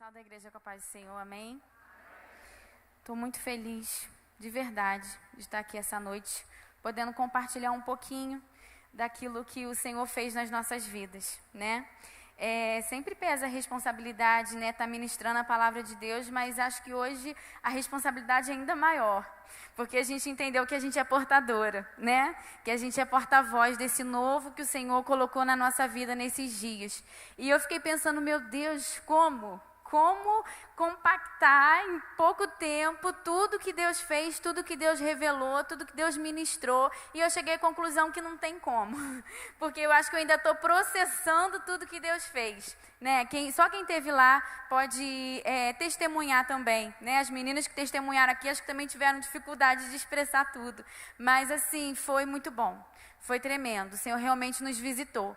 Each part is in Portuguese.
Pessoal da igreja com a paz do Senhor, amém? Estou muito feliz, de verdade, de estar aqui essa noite, podendo compartilhar um pouquinho daquilo que o Senhor fez nas nossas vidas, né? Sempre pesa a responsabilidade, né? Estar ministrando a palavra de Deus, mas acho que hoje a responsabilidade é ainda maior, porque a gente entendeu que a gente é portadora, né? Que a gente é porta-voz desse novo que o Senhor colocou na nossa vida nesses dias. E eu fiquei pensando, meu Deus, como compactar em pouco tempo tudo que Deus fez, tudo que Deus revelou, tudo que Deus ministrou, e eu cheguei à conclusão que não tem como, porque eu acho que eu ainda estou processando tudo que Deus fez, né? Só quem esteve lá pode testemunhar também, né? As meninas que testemunharam aqui, acho que também tiveram dificuldade de expressar tudo, mas assim, foi muito bom. Foi tremendo, o Senhor realmente nos visitou.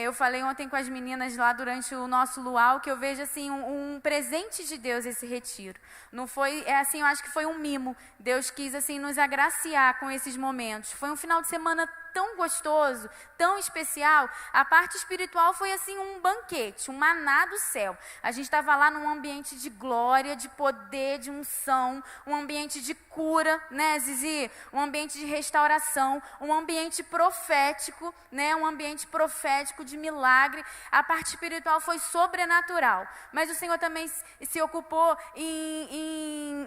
Eu falei ontem com as meninas lá durante o nosso luau que eu vejo assim um presente de Deus esse retiro. Não foi, assim, eu acho que foi um mimo. Deus quis assim nos agraciar com esses momentos. Foi um final de semana tão gostoso, tão especial. A parte espiritual foi assim um banquete, um maná do céu. A gente estava lá num ambiente de glória, de poder, de unção, um ambiente de cura, né, Zizi? Um ambiente de restauração, um ambiente profético, né? Um ambiente profético de milagre. A parte espiritual foi sobrenatural, mas o Senhor também se ocupou em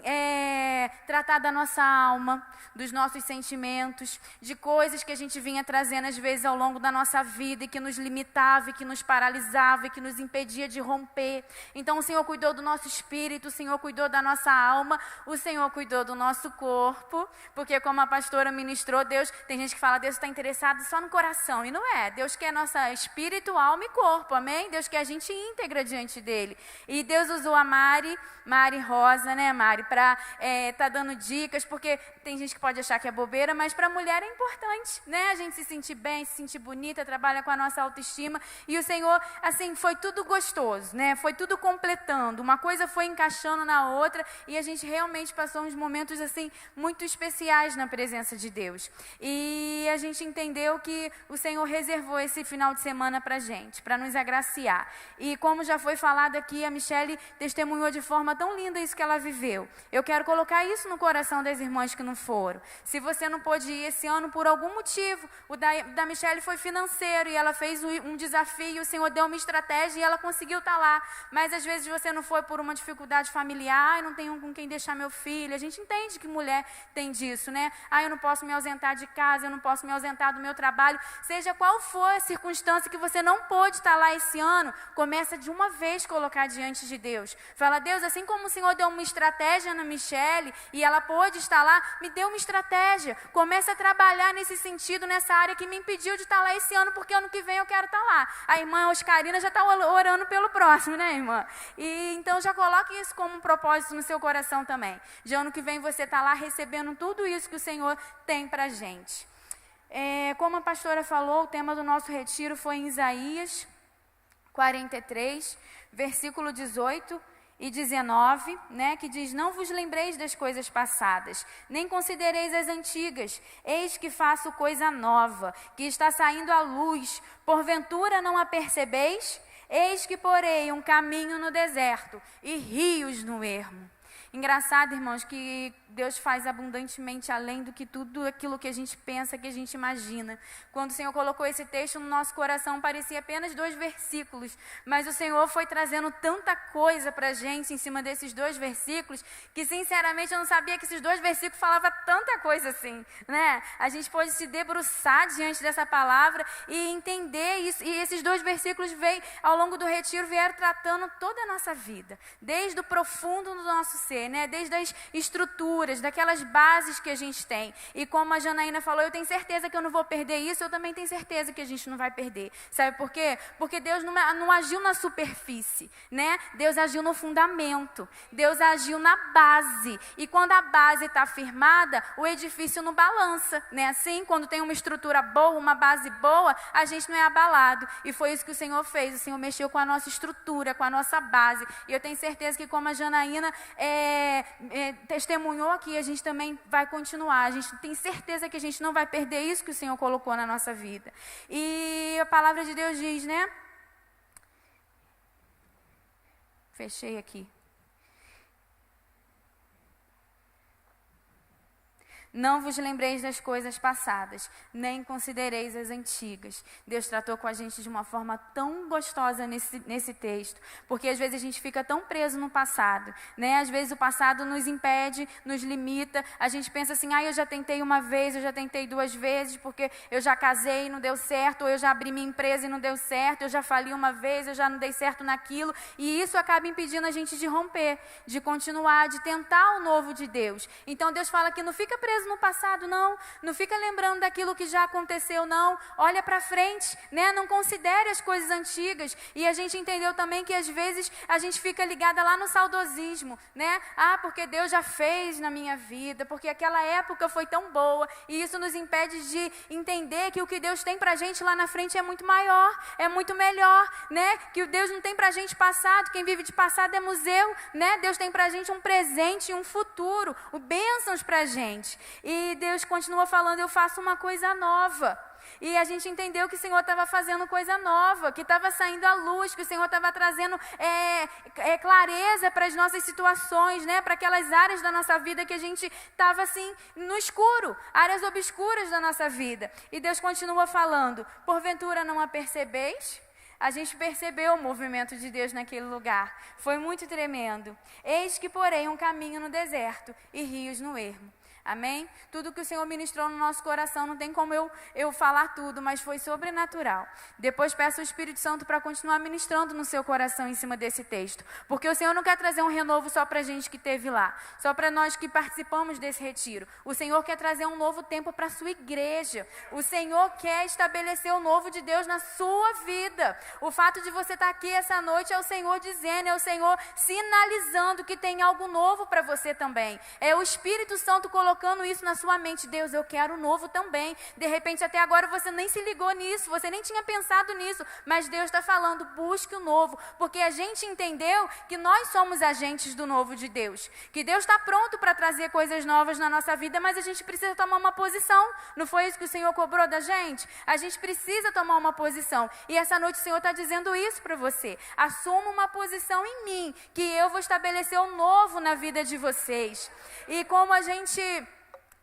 tratar da nossa alma, dos nossos sentimentos, de coisas que a gente vinha trazendo às vezes ao longo da nossa vida e que nos limitava, e que nos paralisava, e que nos impedia de romper. Então o Senhor cuidou do nosso espírito, o Senhor cuidou da nossa alma, o Senhor cuidou do nosso corpo, porque como a pastora ministrou, Deus, tem gente que fala, Deus está interessado só no coração, e não é. Deus quer nossa espírito, alma e corpo, amém? Deus quer a gente íntegra diante dele. E Deus usou a Mari Rosa, né, Mari, para tá dando dicas, porque tem gente que pode achar que é bobeira, mas para a mulher é importante, né? A gente se sentir bem, se sentir bonita, trabalha com a nossa autoestima, e o Senhor, assim, foi tudo gostoso, né? Foi tudo completando, uma coisa foi encaixando na outra, e a gente realmente passou uns momentos, assim, muito especiais na presença de Deus. E a gente entendeu que o Senhor reservou esse final de semana para gente, para nos agraciar. E como já foi falado aqui, a Michele testemunhou de forma tão linda isso que ela viveu. Eu quero colocar isso no coração das irmãs que não foram. Se você não pôde ir esse ano por algum motivo, o da Michele foi financeiro e ela fez um desafio, o Senhor deu uma estratégia e ela conseguiu estar lá. Mas às vezes você não foi por uma dificuldade familiar, não tenho com quem deixar meu filho. A gente entende que mulher tem disso, né? Eu não posso me ausentar de casa, eu não posso me ausentar do meu trabalho. Seja qual for a circunstância que você não pôde estar lá esse ano, começa de uma vez colocar diante de Deus. Fala, Deus, assim como o Senhor deu uma estratégia na Michele e ela pôde estar lá, me deu uma estratégia. Começa a trabalhar nesse sentido, nessa área que me impediu de estar lá esse ano, porque ano que vem eu quero estar lá. A irmã Oscarina já está orando pelo próximo, né, irmã? E então já coloque isso como um propósito no seu coração também. De ano que vem você está lá recebendo tudo isso que o Senhor tem para a gente. Como a pastora falou, o tema do nosso retiro foi em Isaías 43, versículo 18 e 19, né, que diz, não vos lembreis das coisas passadas, nem considereis as antigas, eis que faço coisa nova, que está saindo à luz, porventura não a percebeis? Eis que porei um caminho no deserto e rios no ermo. Engraçado, irmãos, que Deus faz abundantemente além do que tudo aquilo que a gente pensa, que a gente imagina. Quando o Senhor colocou esse texto no nosso coração, parecia apenas 2 versículos, mas o Senhor foi trazendo tanta coisa para a gente em cima desses 2 versículos, que sinceramente eu não sabia que esses 2 versículos falavam tanta coisa assim, né? A gente pode se debruçar diante dessa palavra e entender isso, e esses 2 versículos veio, ao longo do retiro, vieram tratando toda a nossa vida, desde o profundo do nosso ser, né? Desde as estruturas, daquelas bases que a gente tem. E como a Janaína falou, eu tenho certeza que eu não vou perder isso, eu também tenho certeza que a gente não vai perder. Sabe por quê? Porque Deus não agiu na superfície, né? Deus agiu no fundamento, Deus agiu na base. E quando a base está firmada, o edifício não balança, né? Assim, quando tem uma estrutura boa, uma base boa, a gente não é abalado. E foi isso que o Senhor fez. O Senhor mexeu com a nossa estrutura, com a nossa base. E eu tenho certeza que como a Janaína testemunhou aqui, a gente também vai continuar. A gente tem certeza que a gente não vai perder isso que o Senhor colocou na nossa vida. E a palavra de Deus diz, né? Fechei aqui. Não vos lembreis das coisas passadas, nem considereis as antigas. Deus tratou com a gente de uma forma tão gostosa nesse texto, porque às vezes a gente fica tão preso no passado, né? Às vezes o passado nos impede, nos limita. A gente pensa assim, eu já tentei uma vez, eu já tentei 2 vezes, porque eu já casei e não deu certo, ou eu já abri minha empresa e não deu certo, eu já falei uma vez, eu já não dei certo naquilo, e isso acaba impedindo a gente de romper, de continuar, de tentar o novo de Deus. Então Deus fala que não fica preso no passado, não fica lembrando daquilo que já aconteceu, não, olha para frente, né? Não considere as coisas antigas. E a gente entendeu também que às vezes a gente fica ligada lá no saudosismo, né? Porque Deus já fez na minha vida, porque aquela época foi tão boa, e isso nos impede de entender que o que Deus tem pra gente lá na frente é muito maior, é muito melhor, né? Que o Deus não tem pra gente passado, quem vive de passado é museu, né? Deus tem pra gente um presente e um futuro, bênçãos pra gente. E Deus continua falando, eu faço uma coisa nova. E a gente entendeu que o Senhor estava fazendo coisa nova, que estava saindo à luz, que o Senhor estava trazendo clareza para as nossas situações, né? Para aquelas áreas da nossa vida que a gente estava assim no escuro, áreas obscuras da nossa vida. E Deus continua falando, porventura não a percebeis? A gente percebeu o movimento de Deus naquele lugar. Foi muito tremendo. Eis que porém um caminho no deserto e rios no ermo. Amém? Tudo que o Senhor ministrou no nosso coração, não tem como eu falar tudo, mas foi sobrenatural. Depois peço o Espírito Santo para continuar ministrando no seu coração em cima desse texto. Porque o Senhor não quer trazer um renovo só para a gente que esteve lá, só para nós que participamos desse retiro. O Senhor quer trazer um novo tempo para a sua igreja. O Senhor quer estabelecer o novo de Deus na sua vida. O fato de você estar aqui essa noite é o Senhor dizendo, é o Senhor sinalizando que tem algo novo para você também. É o Espírito Santo colocando isso na sua mente. Deus, eu quero o novo também. De repente, até agora, você nem se ligou nisso, você nem tinha pensado nisso, mas Deus está falando, busque o novo, porque a gente entendeu que nós somos agentes do novo de Deus, que Deus está pronto para trazer coisas novas na nossa vida, mas a gente precisa tomar uma posição. Não foi isso que o Senhor cobrou da gente? A gente precisa tomar uma posição, e essa noite o Senhor está dizendo isso para você. Assuma uma posição em mim, que eu vou estabelecer o novo na vida de vocês. E como a gente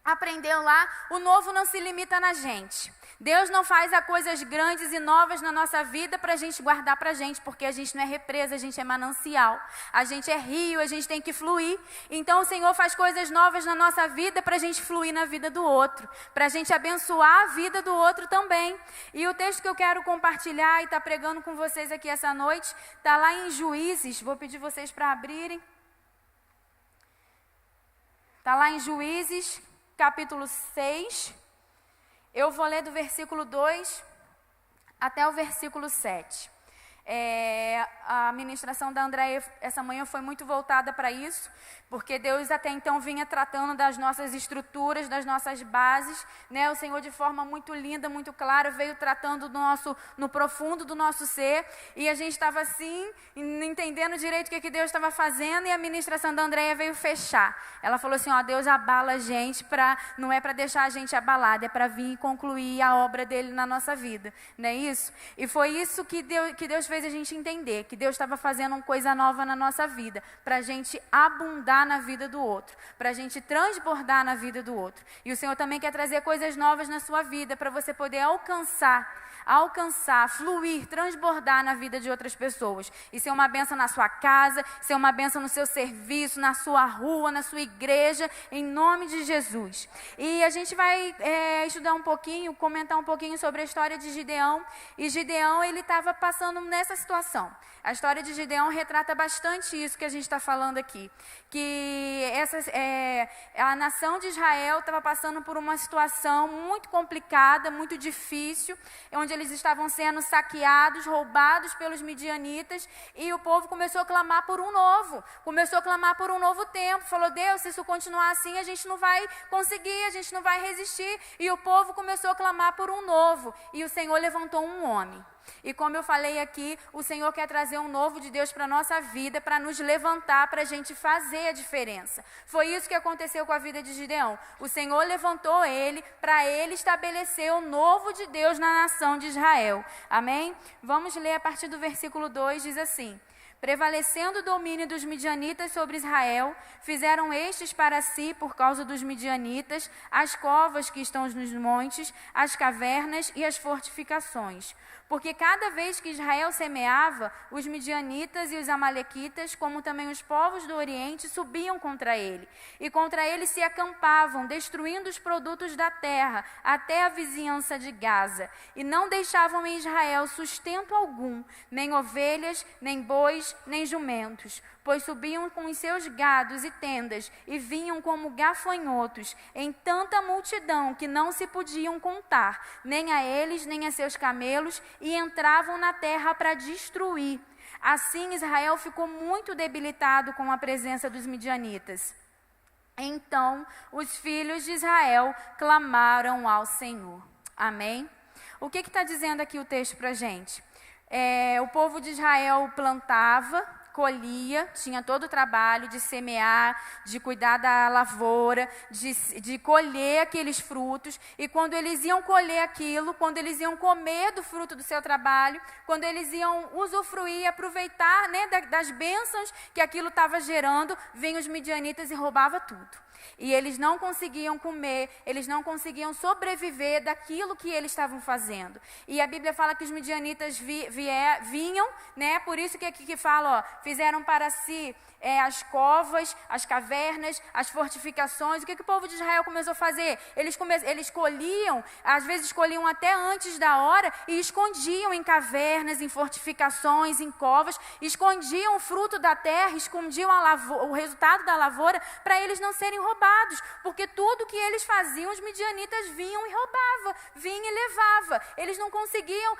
aprendeu lá, o novo não se limita na gente. Deus não faz coisas grandes e novas na nossa vida para a gente guardar para a gente, porque a gente não é represa, a gente é manancial, a gente é rio, a gente tem que fluir. Então o Senhor faz coisas novas na nossa vida para a gente fluir na vida do outro, para a gente abençoar a vida do outro também. E o texto que eu quero compartilhar e estar pregando com vocês aqui essa noite, está lá em Juízes, vou pedir vocês para abrirem. Está lá em Juízes, capítulo 6, eu vou ler do versículo 2 até o versículo 7. A ministração da Andréia essa manhã foi muito voltada para isso, porque Deus até então vinha tratando das nossas estruturas, das nossas bases, né? O Senhor de forma muito linda, muito clara, veio tratando no profundo do nosso ser, e a gente estava assim, entendendo direito o que Deus estava fazendo, e a ministração da Andréia veio fechar. Ela falou assim, Deus abala a gente, não é para deixar a gente abalada, é para vir e concluir a obra dele na nossa vida, não é isso? E foi isso que Deus fez a gente entender, que Deus estava fazendo uma coisa nova na nossa vida, para a gente abundar na vida do outro, para a gente transbordar na vida do outro. E o Senhor também quer trazer coisas novas na sua vida, para você poder alcançar, fluir, transbordar na vida de outras pessoas. E ser uma bênção na sua casa, ser uma bênção no seu serviço, na sua rua, na sua igreja, em nome de Jesus. E a gente vai estudar um pouquinho, comentar um pouquinho sobre a história de Gideão. E Gideão, ele estava passando nessa situação. A história de Gideão retrata bastante isso que a gente está falando aqui. Que a nação de Israel estava passando por uma situação muito complicada, muito difícil, onde eles estavam sendo saqueados, roubados pelos midianitas, e o povo começou a clamar por um novo, começou a clamar por um novo tempo. Falou, Deus, se isso continuar assim, a gente não vai conseguir, a gente não vai resistir. E o povo começou a clamar por um novo, e o Senhor levantou um homem. E como eu falei aqui, o Senhor quer trazer um novo de Deus para a nossa vida, para nos levantar, para a gente fazer a diferença. Foi isso que aconteceu com a vida de Gideão. O Senhor levantou ele, para ele estabelecer o novo de Deus na nação de Israel. Amém? Vamos ler a partir do versículo 2, diz assim: Prevalecendo o domínio dos midianitas sobre Israel, fizeram estes para si, por causa dos midianitas, as covas que estão nos montes, as cavernas e as fortificações. Porque cada vez que Israel semeava, os midianitas e os amalequitas, como também os povos do Oriente, subiam contra ele. E contra ele se acampavam, destruindo os produtos da terra, até a vizinhança de Gaza. E não deixavam em Israel sustento algum, nem ovelhas, nem bois, nem jumentos. Pois subiam com os seus gados e tendas, e vinham como gafanhotos, em tanta multidão que não se podiam contar, nem a eles, nem a seus camelos, e entravam na terra para destruir. Assim Israel ficou muito debilitado com a presença dos midianitas. Então os filhos de Israel clamaram ao Senhor. Amém? O que está dizendo aqui o texto para a gente? O povo de Israel plantava, colhia, tinha todo o trabalho de semear, de cuidar da lavoura, de colher aqueles frutos. E quando eles iam colher aquilo, quando eles iam comer do fruto do seu trabalho, quando eles iam usufruir, aproveitar, né, das bênçãos que aquilo estava gerando, vinham os midianitas e roubavam tudo. E eles não conseguiam comer, eles não conseguiam sobreviver daquilo que eles estavam fazendo. E a Bíblia fala que os midianitas vinham, né? Por isso que aqui que fala, fizeram para si as covas, as cavernas, as fortificações. O que o povo de Israel começou a fazer? Eles colhiam, às vezes colhiam até antes da hora e escondiam em cavernas, em fortificações, em covas, escondiam o fruto da terra, escondiam o resultado da lavoura para eles não serem roubados, porque tudo que eles faziam, os midianitas vinham e roubavam, vinham e levavam. Eles não conseguiam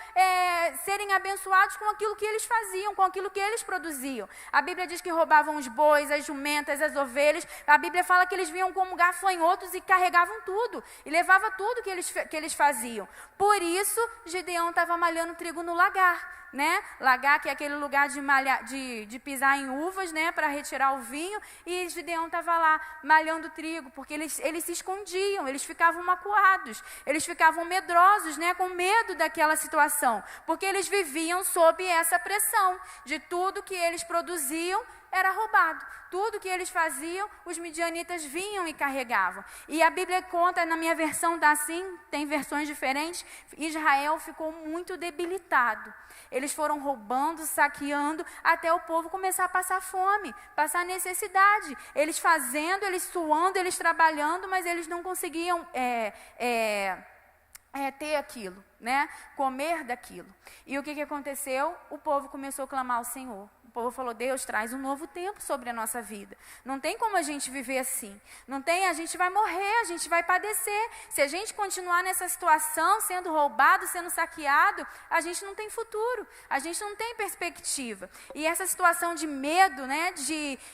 serem abençoados com aquilo que eles faziam, com aquilo que eles produziam. A Bíblia diz que roubavam os bois, as jumentas, as ovelhas. A Bíblia fala que eles vinham como gafanhotos e carregavam tudo, e levavam tudo que eles faziam. Por isso, Gideão estava malhando trigo no lagar. Né? Lagar, que é aquele lugar de pisar em uvas, né? Para retirar o vinho, e Gideão estava lá malhando trigo, porque eles se escondiam, eles ficavam macuados, eles ficavam medrosos, né? Com medo daquela situação, porque eles viviam sob essa pressão de tudo que eles produziam era roubado. Tudo que eles faziam, os midianitas vinham e carregavam. E a Bíblia conta, na minha versão está assim, tem versões diferentes, Israel ficou muito debilitado. Eles foram roubando, saqueando, até o povo começar a passar fome, passar necessidade. Eles fazendo, eles suando, eles trabalhando, mas eles não conseguiam ter aquilo, né? Comer daquilo. E o que aconteceu? O povo começou a clamar ao Senhor. O povo falou: Deus, traz um novo tempo sobre a nossa vida. Não tem como a gente viver assim. Não tem, a gente vai morrer, a gente vai padecer. Se a gente continuar nessa situação, sendo roubado, sendo saqueado, a gente não tem futuro. A gente não tem perspectiva. E essa situação de medo, né,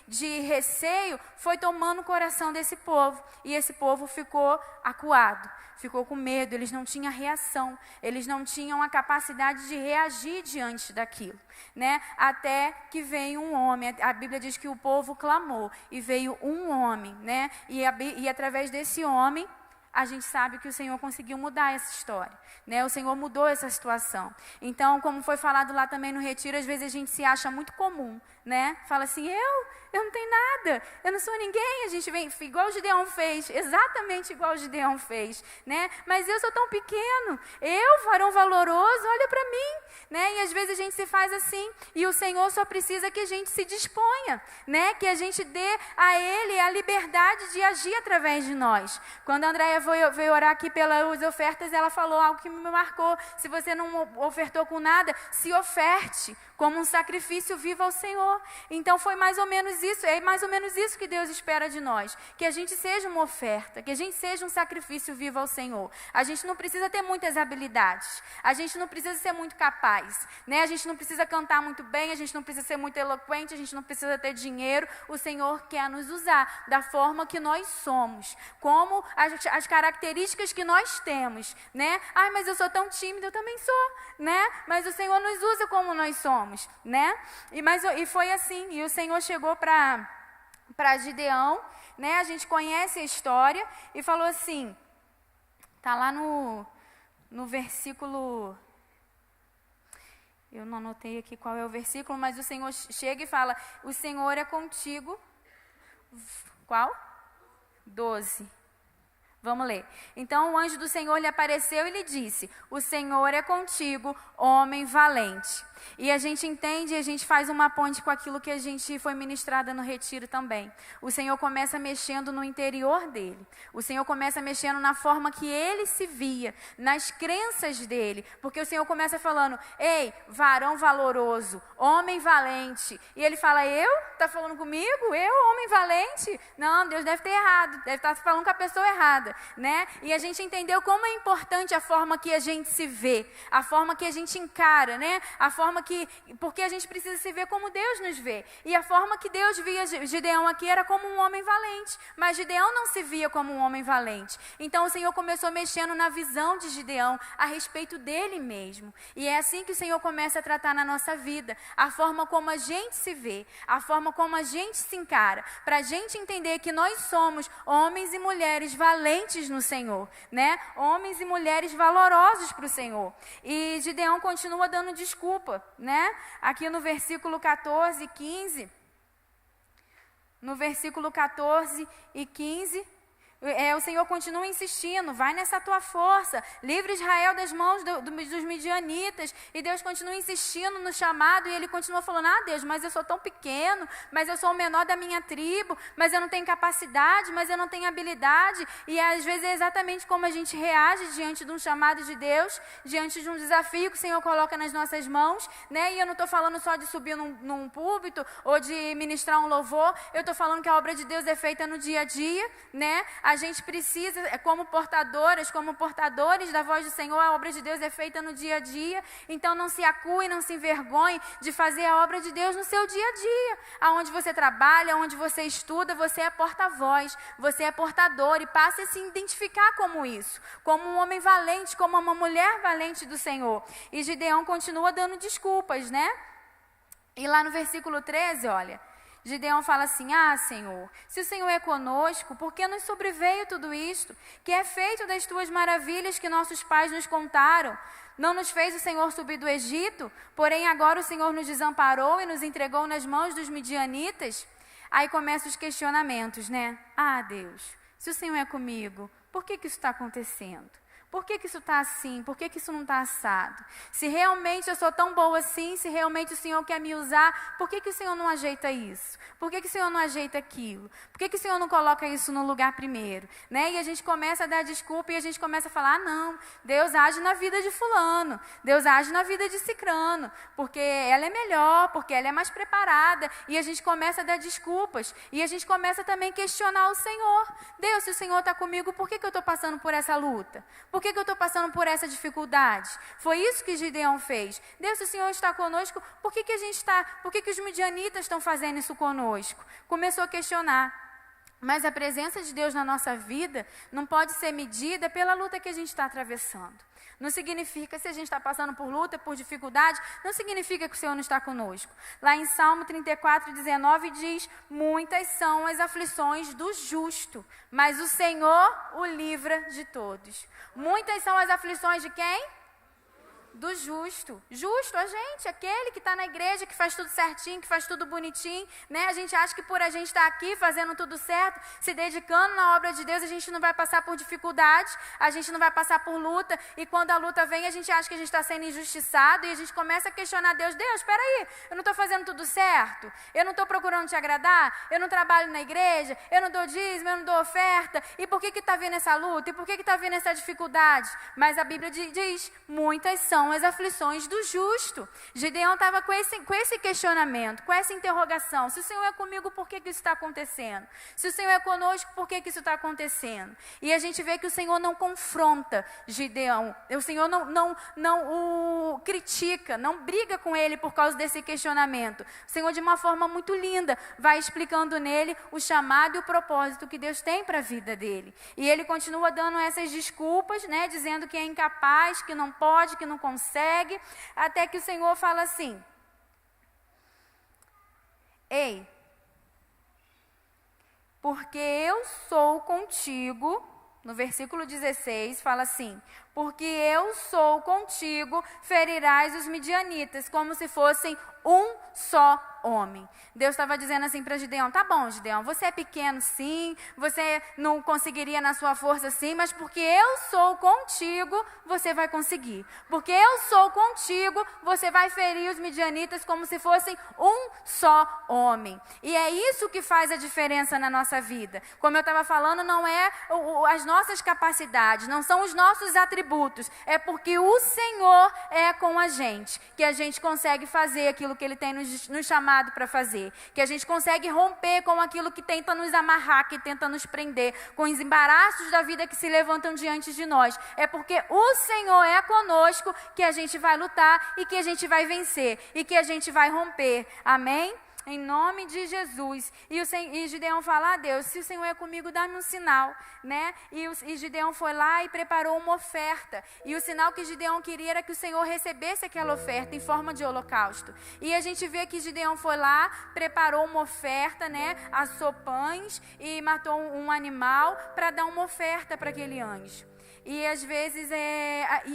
de receio, foi tomando o coração desse povo. E esse povo ficou acuado. Ficou com medo, eles não tinham reação, eles não tinham a capacidade de reagir diante daquilo, né? Até que veio um homem, a Bíblia diz que o povo clamou, e veio um homem, né? E através desse homem, a gente sabe que o Senhor conseguiu mudar essa história, né? O Senhor mudou essa situação. Então, como foi falado lá também no retiro, às vezes a gente se acha muito comum, né? Fala assim, eu não tenho nada, eu não sou ninguém. A gente vem, igual o Gideão fez, exatamente igual o Gideão fez, né? Mas eu sou tão pequeno, eu, varão valoroso, olha para mim, né? E às vezes a gente se faz assim, e o Senhor só precisa que a gente se disponha, né? Que a gente dê a Ele a liberdade de agir através de nós. Quando a Andréia veio orar aqui pelas ofertas, ela falou algo que me marcou: se você não ofertou com nada, se oferte como um sacrifício vivo ao Senhor. Então foi mais ou menos isso, é mais ou menos isso que Deus espera de nós, que a gente seja uma oferta, que a gente seja um sacrifício vivo ao Senhor. A gente não precisa ter muitas habilidades, a gente não precisa ser muito capaz, né? A gente não precisa cantar muito bem, a gente não precisa ser muito eloquente, a gente não precisa ter dinheiro. O Senhor quer nos usar da forma que nós somos, como as características que nós temos, né? Ai, mas eu sou tão tímida, eu também sou, né? Mas o Senhor nos usa como nós somos, né? E foi assim, e o Senhor chegou para Gideão, né? A gente conhece a história, e falou assim, tá lá no versículo Eu não anotei aqui qual é o versículo, mas o Senhor chega e fala, o Senhor é contigo. Qual? 12. Vamos ler. Então o anjo do Senhor lhe apareceu e lhe disse, o Senhor é contigo, homem valente. E a gente entende e a gente faz uma ponte com aquilo que a gente foi ministrada no retiro também. O Senhor começa mexendo no interior dele. O Senhor começa mexendo na forma que ele se via, nas crenças dele. Porque o Senhor começa falando, ei, varão valoroso, homem valente. E ele fala, eu? Está falando comigo? Eu, homem valente? Não, Deus deve ter errado, deve estar falando com a pessoa errada, né? E a gente entendeu como é importante a forma que a gente se vê, a forma que a gente encara, né? A forma porque a gente precisa se ver como Deus nos vê. E a forma que Deus via Gideão aqui era como um homem valente. Mas Gideão não se via como um homem valente. Então o Senhor começou mexendo na visão de Gideão a respeito dele mesmo. E é assim que o Senhor começa a tratar na nossa vida. A forma como a gente se vê, a forma como a gente se encara. Para a gente entender que nós somos homens e mulheres valentes no Senhor, né? Homens e mulheres valorosos para o Senhor. E Gideão continua dando desculpa, né? Aqui no versículo 14 e 15, no versículo 14 e 15, o Senhor continua insistindo, vai nessa tua força, livre Israel das mãos dos midianitas, e Deus continua insistindo no chamado, e ele continua falando, Deus, mas eu sou tão pequeno, mas eu sou o menor da minha tribo, mas eu não tenho capacidade, mas eu não tenho habilidade, e às vezes é exatamente como a gente reage diante de um chamado de Deus, diante de um desafio que o Senhor coloca nas nossas mãos, né? E eu não estou falando só de subir num púlpito, ou de ministrar um louvor, eu estou falando que a obra de Deus é feita no dia a dia, né? A gente precisa, como portadoras, como portadores da voz do Senhor, a obra de Deus é feita no dia a dia. Então não se acue, não se envergonhe de fazer a obra de Deus no seu dia a dia. Aonde você trabalha, aonde você estuda, você é porta-voz, você é portador e passa a se identificar como isso, como um homem valente, como uma mulher valente do Senhor. E Gideão continua dando desculpas, né? E lá no versículo 13, olha, Gideão fala assim, Senhor, se o Senhor é conosco, por que nos sobreveio tudo isto? Que é feito das tuas maravilhas que nossos pais nos contaram? Não nos fez o Senhor subir do Egito? Porém agora o Senhor nos desamparou e nos entregou nas mãos dos midianitas? Aí começam os questionamentos, né? Deus, se o Senhor é comigo, por que isso está acontecendo? Por que isso está assim? Por que isso não está assado? Se realmente eu sou tão boa assim, se realmente o Senhor quer me usar, por que o Senhor não ajeita isso? Por que o Senhor não ajeita aquilo? Por que o Senhor não coloca isso no lugar primeiro? Né? E a gente começa a dar desculpa e a gente começa a falar, não, Deus age na vida de fulano, Deus age na vida de cicrano, porque ela é melhor, porque ela é mais preparada. E a gente começa a dar desculpas. E a gente começa também a questionar o Senhor. Deus, se o Senhor está comigo, por que eu estou passando por essa luta? Por que eu estou passando por essa dificuldade? Foi isso que Gideão fez. Deus, se o Senhor está conosco, por que os midianitas estão fazendo isso conosco? Começou a questionar. Mas a presença de Deus na nossa vida não pode ser medida pela luta que a gente está atravessando. Não significa, se a gente está passando por luta, por dificuldade, não significa que o Senhor não está conosco. Lá em Salmo 34:19 diz, muitas são as aflições do justo, mas o Senhor o livra de todos. Muitas são as aflições de quem? Do justo. Justo, a gente, aquele que está na igreja, que faz tudo certinho, que faz tudo bonitinho, né? A gente acha que por a gente estar aqui fazendo tudo certo, se dedicando na obra de Deus, a gente não vai passar por dificuldades, a gente não vai passar por luta, e quando a luta vem, a gente acha que a gente está sendo injustiçado, e a gente começa a questionar Deus, espera aí, eu não estou fazendo tudo certo, eu não estou procurando te agradar, eu não trabalho na igreja, eu não dou dízimo, eu não dou oferta, e por que está vindo essa luta, e por que está vindo essa dificuldade? Mas a Bíblia diz, muitas são as aflições do justo. Gideão estava com esse questionamento, com essa interrogação. Se o Senhor é comigo, por que isso está acontecendo? Se o Senhor é conosco, por que isso está acontecendo? E a gente vê que o Senhor não confronta Gideão. O Senhor não o critica, não briga com ele por causa desse questionamento. O Senhor, de uma forma muito linda, vai explicando nele o chamado e o propósito que Deus tem para a vida dele. E ele continua dando essas desculpas, né, dizendo que é incapaz, que não pode, que não consegue, até que o Senhor fala assim, ei, porque eu sou contigo, no versículo 16, fala assim: porque eu sou contigo, ferirás os midianitas, como se fossem um só homem. Deus estava dizendo assim para Gideão: tá bom, Gideão, você é pequeno sim, você não conseguiria na sua força sim, mas porque eu sou contigo, você vai conseguir. Porque eu sou contigo, você vai ferir os midianitas como se fossem um só homem. E é isso que faz a diferença na nossa vida. Como eu estava falando, não é as nossas capacidades, não são os nossos atributos, é porque o Senhor é com a gente, que a gente consegue fazer aquilo que Ele tem nos chamado para fazer, que a gente consegue romper com aquilo que tenta nos amarrar, que tenta nos prender, com os embaraços da vida que se levantam diante de nós. É porque o Senhor é conosco que a gente vai lutar e que a gente vai vencer e que a gente vai romper. Amém? Em nome de Jesus. E Gideão fala: Deus, se o Senhor é comigo, dá-me um sinal, né? E Gideão foi lá e preparou uma oferta. E o sinal que Gideão queria era que o Senhor recebesse aquela oferta em forma de holocausto. E a gente vê que Gideão foi lá, preparou uma oferta, né? Assou pães e matou um animal para dar uma oferta para aquele anjo. E às vezes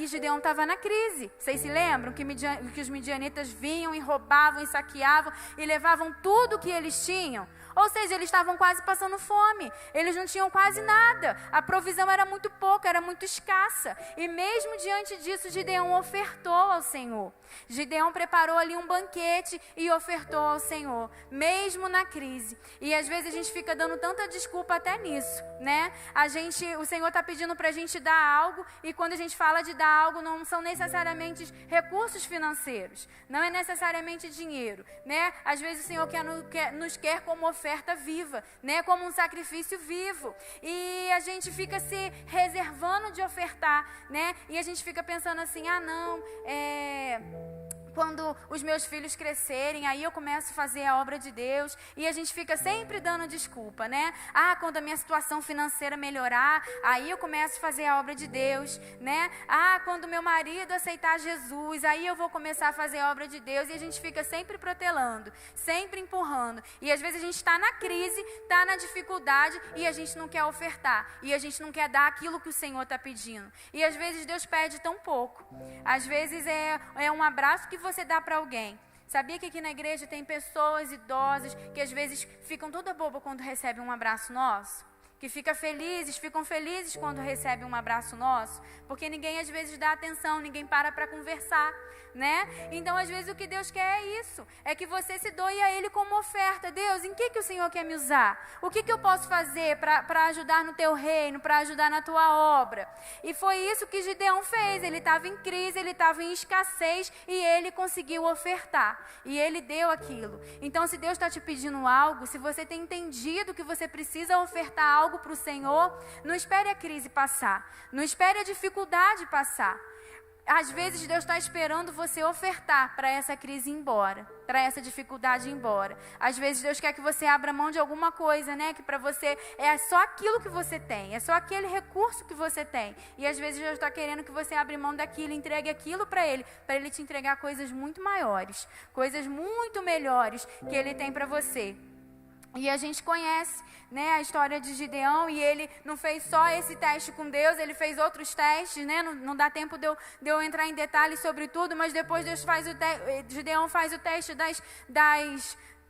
Gideão estava na crise. Vocês se lembram que os midianitas vinham e roubavam e saqueavam e levavam tudo que eles tinham? Ou seja, eles estavam quase passando fome. Eles não tinham quase nada. A provisão era muito pouca, era muito escassa. E mesmo diante disso, Gideão ofertou ao Senhor. Gideão preparou ali um banquete e ofertou ao Senhor, mesmo na crise. E às vezes a gente fica dando tanta desculpa até nisso, né? O Senhor está pedindo para a gente dar algo, e quando a gente fala de dar algo, não são necessariamente recursos financeiros, não é necessariamente dinheiro, né? Às vezes o Senhor nos quer como oferta viva, né? Como um sacrifício vivo. E a gente fica se reservando de ofertar, né? E a gente fica pensando assim: ah, não, quando os meus filhos crescerem, aí eu começo a fazer a obra de Deus. E a gente fica sempre dando desculpa, né? Ah, quando a minha situação financeira melhorar, aí eu começo a fazer a obra de Deus, né? Ah, quando meu marido aceitar Jesus, aí eu vou começar a fazer a obra de Deus. E a gente fica sempre protelando, sempre empurrando. E às vezes a gente está na crise, está na dificuldade e a gente não quer ofertar. E a gente não quer dar aquilo que o Senhor está pedindo. E às vezes Deus pede tão pouco. Às vezes é um abraço que você dá para alguém. Sabia que aqui na igreja tem pessoas idosas que às vezes ficam toda boba quando recebem um abraço nosso? Que ficam felizes quando recebem um abraço nosso? Porque ninguém às vezes dá atenção, ninguém para conversar, né? Então às vezes o que Deus quer é isso, é que você se doe a Ele como oferta. Deus, em que o Senhor quer me usar? O que eu posso fazer para ajudar no teu reino, para ajudar na tua obra? E foi isso que Gideão fez. Ele estava em crise, ele estava em escassez e ele conseguiu ofertar. E ele deu aquilo. Então se Deus está te pedindo algo, se você tem entendido que você precisa ofertar algo para o Senhor, não espere a crise passar, não espere a dificuldade passar. Às vezes Deus está esperando você ofertar para essa crise ir embora, para essa dificuldade ir embora. Às vezes Deus quer que você abra mão de alguma coisa, né? Que para você é só aquilo que você tem, é só aquele recurso que você tem. E às vezes Deus está querendo que você abra mão daquilo, entregue aquilo para Ele te entregar coisas muito maiores, coisas muito melhores que Ele tem para você. E a gente conhece, né, a história de Gideão, e ele não fez só esse teste com Deus, ele fez outros testes, né? Não dá tempo de eu entrar em detalhes sobre tudo, mas depois Gideão faz o teste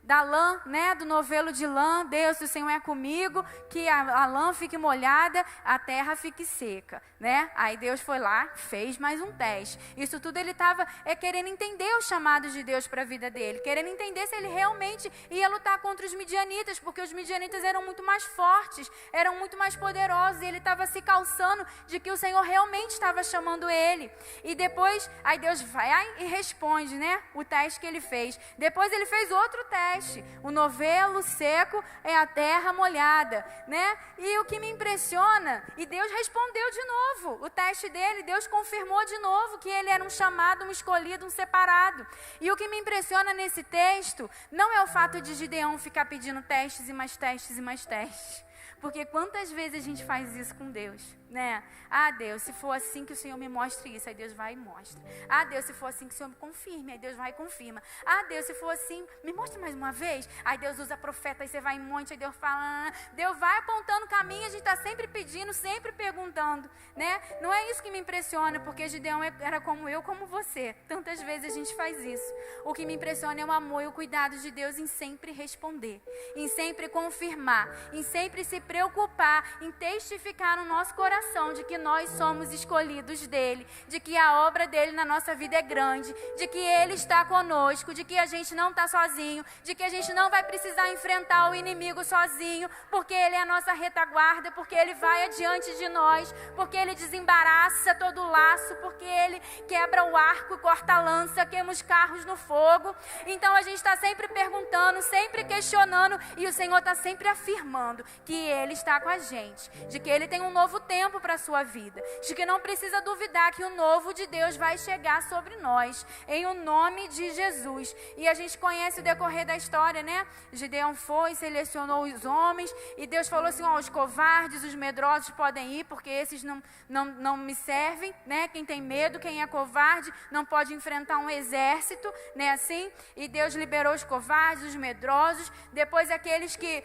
da lã, né, do novelo de lã. Deus, se o Senhor é comigo, que a lã fique molhada, a terra fique seca, né? Aí Deus foi lá, fez mais um teste. Isso tudo ele estava querendo entender o chamado de Deus para a vida dele, querendo entender se ele realmente ia lutar contra os midianitas, porque os midianitas eram muito mais fortes, eram muito mais poderosos, e ele estava se calçando de que o Senhor realmente estava chamando ele. E depois, aí Deus vai e responde, né, o teste que ele fez. Depois ele fez outro teste. O novelo seco é a terra molhada, né? E o que me impressiona, e Deus respondeu de novo o teste dele, Deus confirmou de novo que ele era um chamado, um escolhido, um separado. E o que me impressiona nesse texto não é o fato de Gideão ficar pedindo testes e mais testes e mais testes. Porque quantas vezes a gente faz isso com Deus, né? Ah, Deus, se for assim que o Senhor me mostre isso, aí Deus vai e mostra. Ah, Deus, se for assim que o Senhor me confirme, aí Deus vai e confirma. Ah, Deus, se for assim, me mostra mais uma vez. Aí Deus usa profeta, aí você vai em monte, aí Deus fala. Deus vai apontando o caminho, a gente está sempre pedindo, sempre perguntando, né? Não é isso que me impressiona, porque Gideão era como eu, como você. Tantas vezes a gente faz isso. O que me impressiona é o amor e o cuidado de Deus em sempre responder, em sempre confirmar, em sempre se preocupar, em testificar no nosso coração de que nós somos escolhidos dele, de que a obra dele na nossa vida é grande, de que ele está conosco, de que a gente não está sozinho, de que a gente não vai precisar enfrentar o inimigo sozinho, porque ele é a nossa retaguarda, porque ele vai adiante de nós, porque ele desembaraça todo o laço, porque ele quebra o arco, corta a lança, queima os carros no fogo. Então a gente está sempre perguntando, sempre questionando, e o Senhor está sempre afirmando que ele está com a gente, de que ele tem um novo tempo para a sua vida, de que não precisa duvidar que o novo de Deus vai chegar sobre nós, em o nome de Jesus. E a gente conhece o decorrer da história, né? Gideão foi, selecionou os homens, e Deus falou assim, ó, os covardes, os medrosos podem ir, porque esses não me servem, né? Quem tem medo, quem é covarde, não pode enfrentar um exército, né? Assim, e Deus liberou os covardes, os medrosos. Depois aqueles que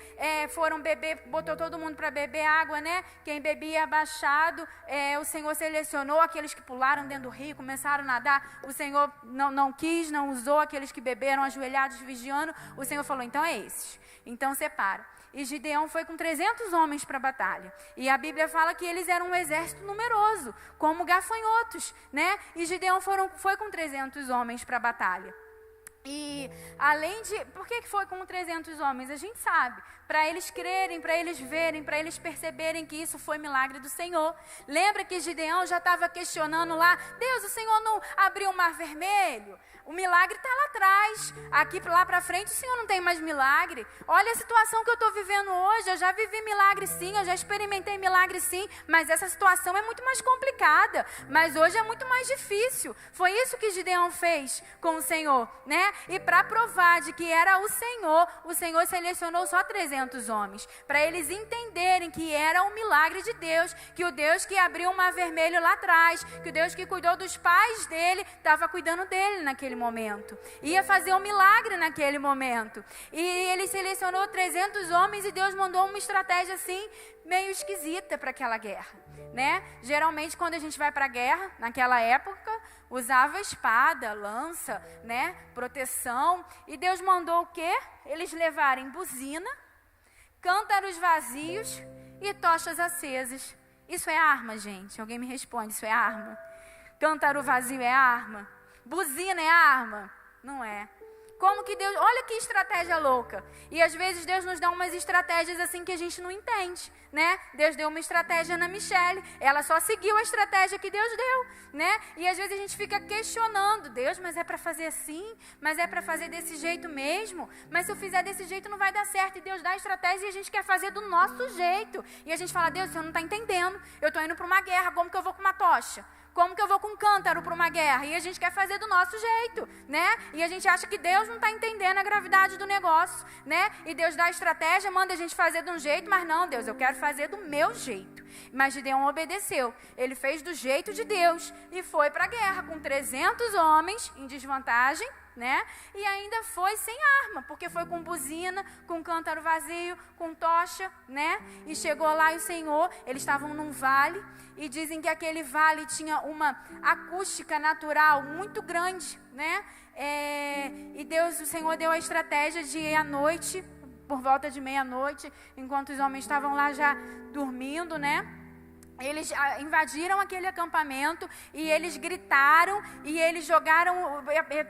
foram beber, botou todo mundo para beber água, né? Quem bebia abaixado, o Senhor selecionou. Aqueles que pularam dentro do rio, começaram a nadar, o Senhor não quis, não usou. Aqueles que beberam ajoelhados vigiando, o Senhor falou, então é esses, então separa. E Gideão foi com 300 homens para a batalha. E a Bíblia fala que eles eram um exército numeroso, como gafanhotos, né? E Gideão foi com 300 homens para a batalha. E além de... Por que foi com 300 homens? A gente sabe. Para eles crerem, para eles verem, para eles perceberem que isso foi milagre do Senhor. Lembra que Gideão já estava questionando lá, Deus, o Senhor não abriu o mar vermelho? O milagre está lá atrás. Aqui lá para frente o Senhor não tem mais milagre. Olha a situação que eu estou vivendo hoje. Eu já vivi milagre sim, eu já experimentei milagre sim, mas essa situação é muito mais complicada. Mas hoje é muito mais difícil. Foi isso que Gideão fez com o Senhor, né? E para provar de que era o Senhor selecionou só 300 homens. Para eles entenderem que era um milagre de Deus, que o Deus que abriu o mar vermelho lá atrás, que o Deus que cuidou dos pais dele, estava cuidando dele naquele momento. Ia fazer um milagre naquele momento. E ele selecionou 300 homens e Deus mandou uma estratégia assim, meio esquisita para aquela guerra, né? Geralmente quando a gente vai para a guerra, naquela época, usava espada, lança, né? Proteção. E Deus mandou o quê? Eles levarem buzina, cântaros vazios e tochas acesas. Isso é arma, gente? Alguém me responde, isso é arma? Cântaro vazio é arma? Buzina é arma? Não é. Como que Deus... Olha que estratégia louca. E às vezes Deus nos dá umas estratégias assim que a gente não entende, né? Deus deu uma estratégia na Michele. Ela só seguiu a estratégia que Deus deu, né? E às vezes a gente fica questionando. Deus, mas é para fazer assim? Mas é para fazer desse jeito mesmo? Mas se eu fizer desse jeito não vai dar certo. E Deus dá a estratégia e a gente quer fazer do nosso jeito. E a gente fala, Deus, o Senhor não está entendendo. Eu estou indo para uma guerra, como que eu vou com uma tocha? Como que eu vou com um cântaro para uma guerra? E a gente quer fazer do nosso jeito, né? E a gente acha que Deus não está entendendo a gravidade do negócio, né? E Deus dá a estratégia, manda a gente fazer de um jeito, mas não, Deus, eu quero fazer do meu jeito. Mas Gideão obedeceu. Ele fez do jeito de Deus e foi para a guerra com 300 homens em desvantagem, né? E ainda foi sem arma, porque foi com buzina, com cântaro vazio, com tocha, né? E chegou lá e o Senhor, eles estavam num vale, e dizem que aquele vale tinha uma acústica natural muito grande, né? E Deus, o Senhor deu a estratégia de ir à noite, por volta de meia-noite, enquanto os homens estavam lá já dormindo, né? Eles invadiram aquele acampamento e eles gritaram e eles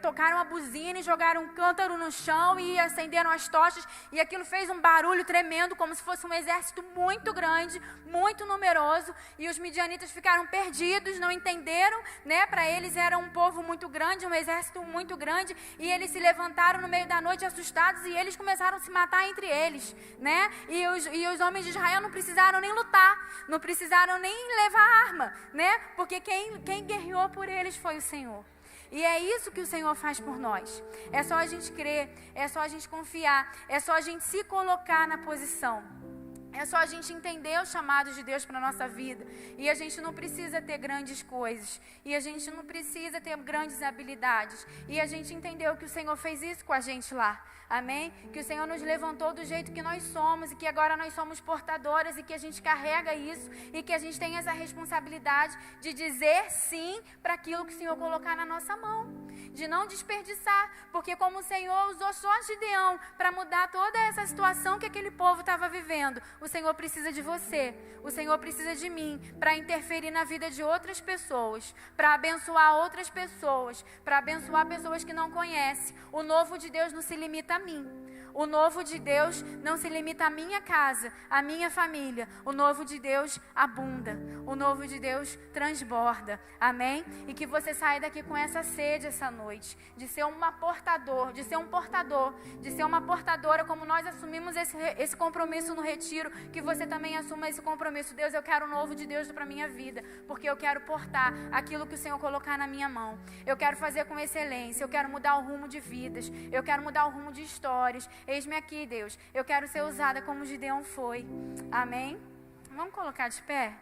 tocaram a buzina e jogaram um cântaro no chão e acenderam as tochas e aquilo fez um barulho tremendo, como se fosse um exército muito grande, muito numeroso, e os midianitas ficaram perdidos, não entenderam, né? Para eles era um povo muito grande, um exército muito grande, e eles se levantaram no meio da noite assustados e eles começaram a se matar entre eles, né? E os homens de Israel não precisaram nem lutar, não precisaram nem levar arma, né? Porque quem guerreou por eles foi o Senhor. E é isso que o Senhor faz por nós. É só a gente crer, é só a gente confiar, é só a gente se colocar na posição. É só a gente entender os chamados de Deus para a nossa vida. E a gente não precisa ter grandes coisas. E a gente não precisa ter grandes habilidades. E a gente entendeu que o Senhor fez isso com a gente lá. Amém? Que o Senhor nos levantou do jeito que nós somos. E que agora nós somos portadoras. E que a gente carrega isso. E que a gente tem essa responsabilidade de dizer sim para aquilo que o Senhor colocar na nossa mão. De não desperdiçar. Porque como o Senhor usou só Gideão para mudar toda essa situação que aquele povo estava vivendo, o Senhor precisa de você, o Senhor precisa de mim para interferir na vida de outras pessoas, para abençoar outras pessoas, para abençoar pessoas que não conhecem. O novo de Deus não se limita a mim. O novo de Deus não se limita à minha casa, à minha família. O novo de Deus abunda. O novo de Deus transborda. Amém? E que você saia daqui com essa sede essa noite. De ser uma portador, de ser um portador, de ser uma portadora, como nós assumimos esse compromisso no retiro, que você também assuma esse compromisso. Deus, eu quero o novo de Deus para a minha vida, porque eu quero portar aquilo que o Senhor colocar na minha mão. Eu quero fazer com excelência, eu quero mudar o rumo de vidas, eu quero mudar o rumo de histórias. Eis-me aqui, Deus. Eu quero ser usada como Gideão foi. Amém? Vamos colocar de pé?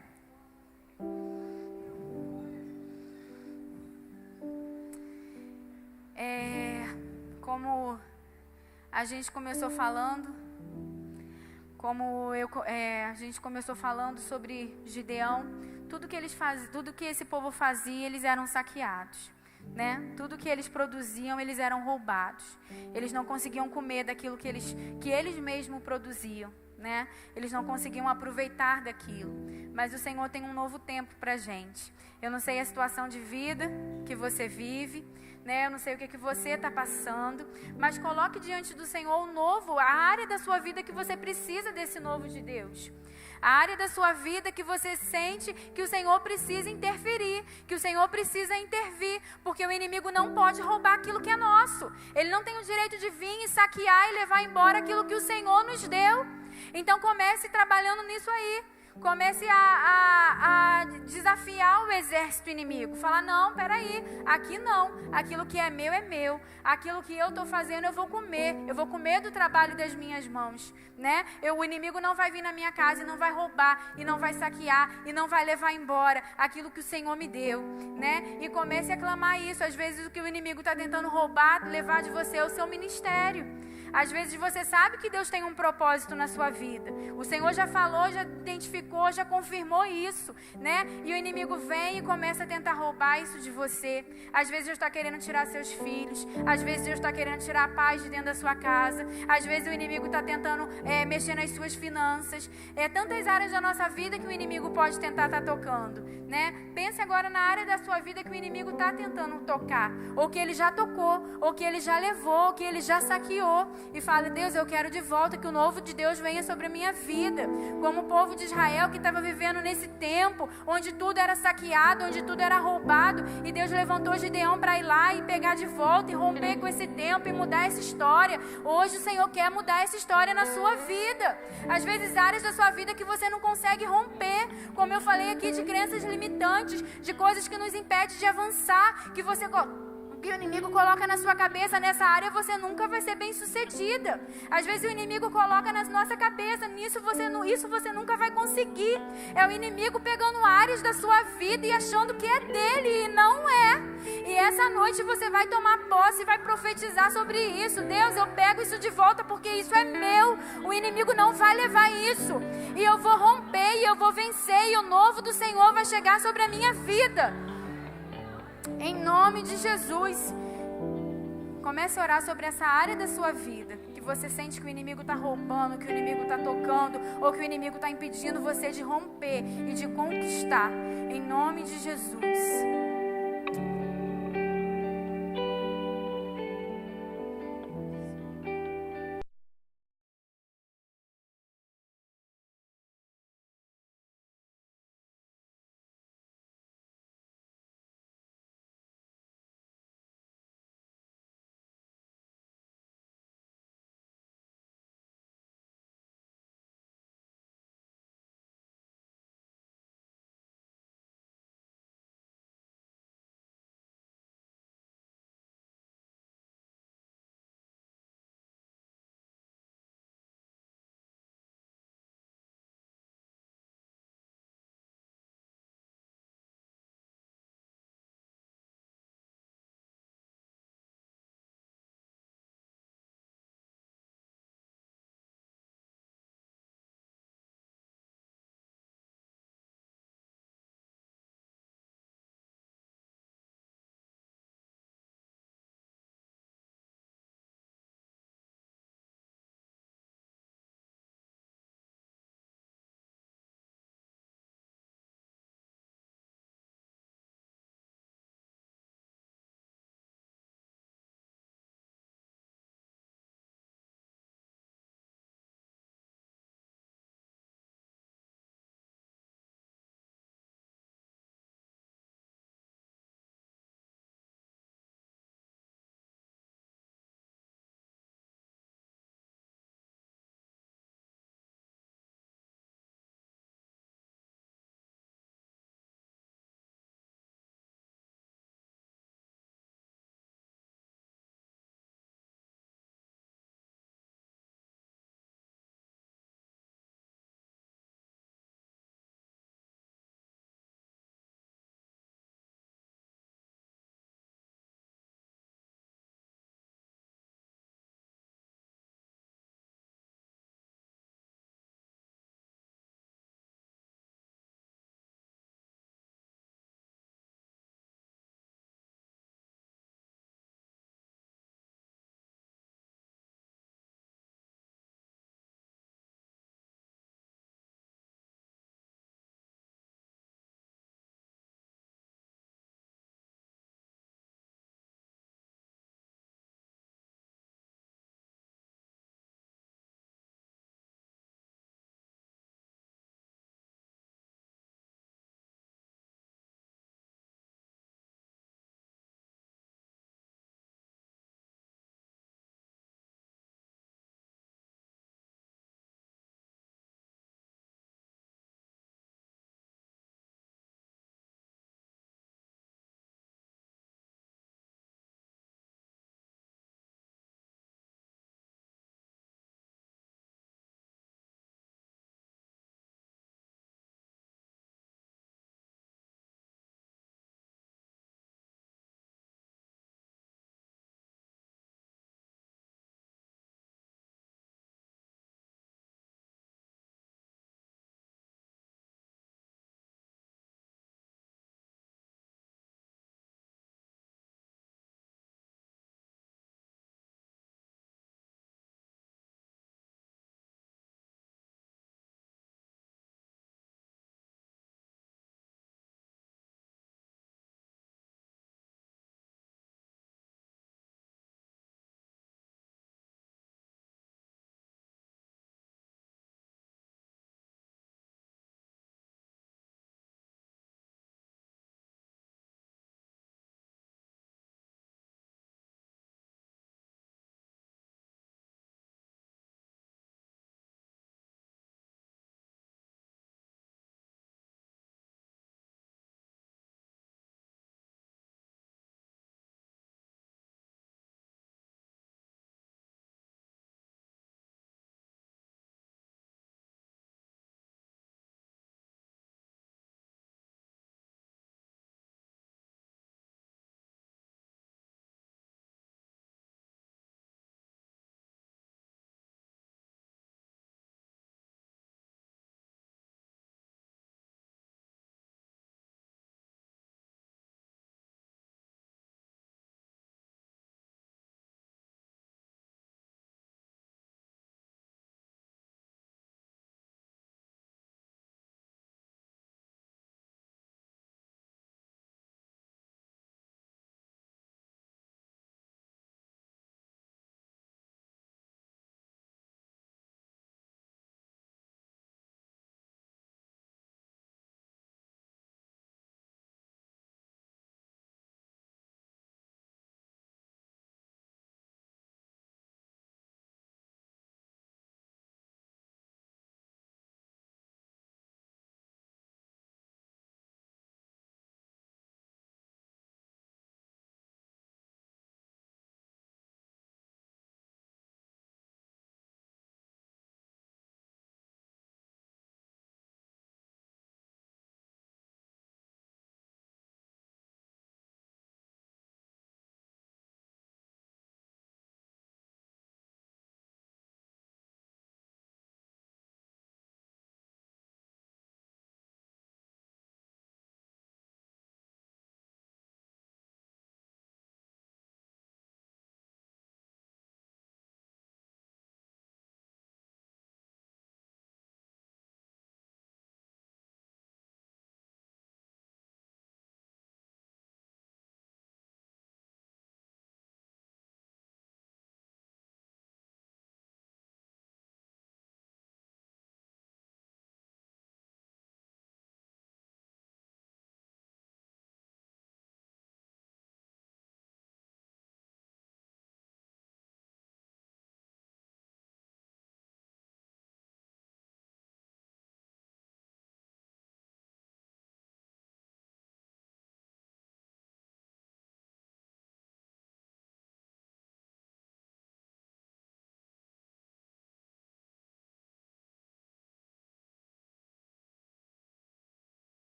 Como a gente começou falando, a gente começou falando sobre Gideão, tudo que esse povo fazia, eles eram saqueados. Né? Tudo que eles produziam, eles eram roubados. Eles não conseguiam comer daquilo que eles mesmos produziam, né? Eles não conseguiam aproveitar daquilo. Mas o Senhor tem um novo tempo pra gente. Eu não sei a situação de vida que você vive, né? Eu não sei o que você está passando, mas coloque diante do Senhor o novo, a área da sua vida que você precisa desse novo de Deus. A área da sua vida que você sente que o Senhor precisa interferir, que o Senhor precisa intervir, porque o inimigo não pode roubar aquilo que é nosso. Ele não tem o direito de vir e saquear e levar embora aquilo que o Senhor nos deu. Então comece trabalhando nisso aí. Comece a desafiar o exército inimigo. Falar, não, peraí, aqui não. Aquilo que é meu. Aquilo que eu estou fazendo eu vou comer do trabalho das minhas mãos, né? O inimigo não vai vir na minha casa e não vai roubar, e não vai saquear, e não vai levar embora aquilo que o Senhor me deu, né? E comece a clamar isso. Às vezes o que o inimigo está tentando roubar, levar de você é o seu ministério. Às vezes você sabe que Deus tem um propósito na sua vida. O Senhor já falou, já identificou, já confirmou isso, né? E o inimigo vem e começa a tentar roubar isso de você. Às vezes Deus está querendo tirar seus filhos. Às vezes Deus está querendo tirar a paz de dentro da sua casa. Às vezes o inimigo está tentando mexer nas suas finanças. Tantas áreas da nossa vida que o inimigo pode tentar estar tocando, né? Pense agora na área da sua vida que o inimigo está tentando tocar. Ou que ele já tocou, ou que ele já levou, ou que ele já saqueou. E fala, Deus, eu quero de volta que o novo de Deus venha sobre a minha vida. Como o povo de Israel que estava vivendo nesse tempo, onde tudo era saqueado, onde tudo era roubado. E Deus levantou Gideão para ir lá e pegar de volta e romper com esse tempo e mudar essa história. Hoje o Senhor quer mudar essa história na sua vida. Às vezes áreas da sua vida que você não consegue romper. Como eu falei aqui, de crenças limitantes, de coisas que nos impedem de avançar, que o inimigo coloca na sua cabeça, nessa área você nunca vai ser bem sucedida. Às vezes o inimigo coloca na nossa cabeça, isso você nunca vai conseguir. É o inimigo pegando áreas da sua vida e achando que é dele, e não é. E essa noite você vai tomar posse e vai profetizar sobre isso. Deus, eu pego isso de volta porque isso é meu. O inimigo não vai levar isso. E eu vou romper e eu vou vencer, e o novo do Senhor vai chegar sobre a minha vida. Em nome de Jesus. Comece a orar sobre essa área da sua vida que você sente que o inimigo está roubando, que o inimigo está tocando, ou que o inimigo está impedindo você de romper e de conquistar. Em nome de Jesus.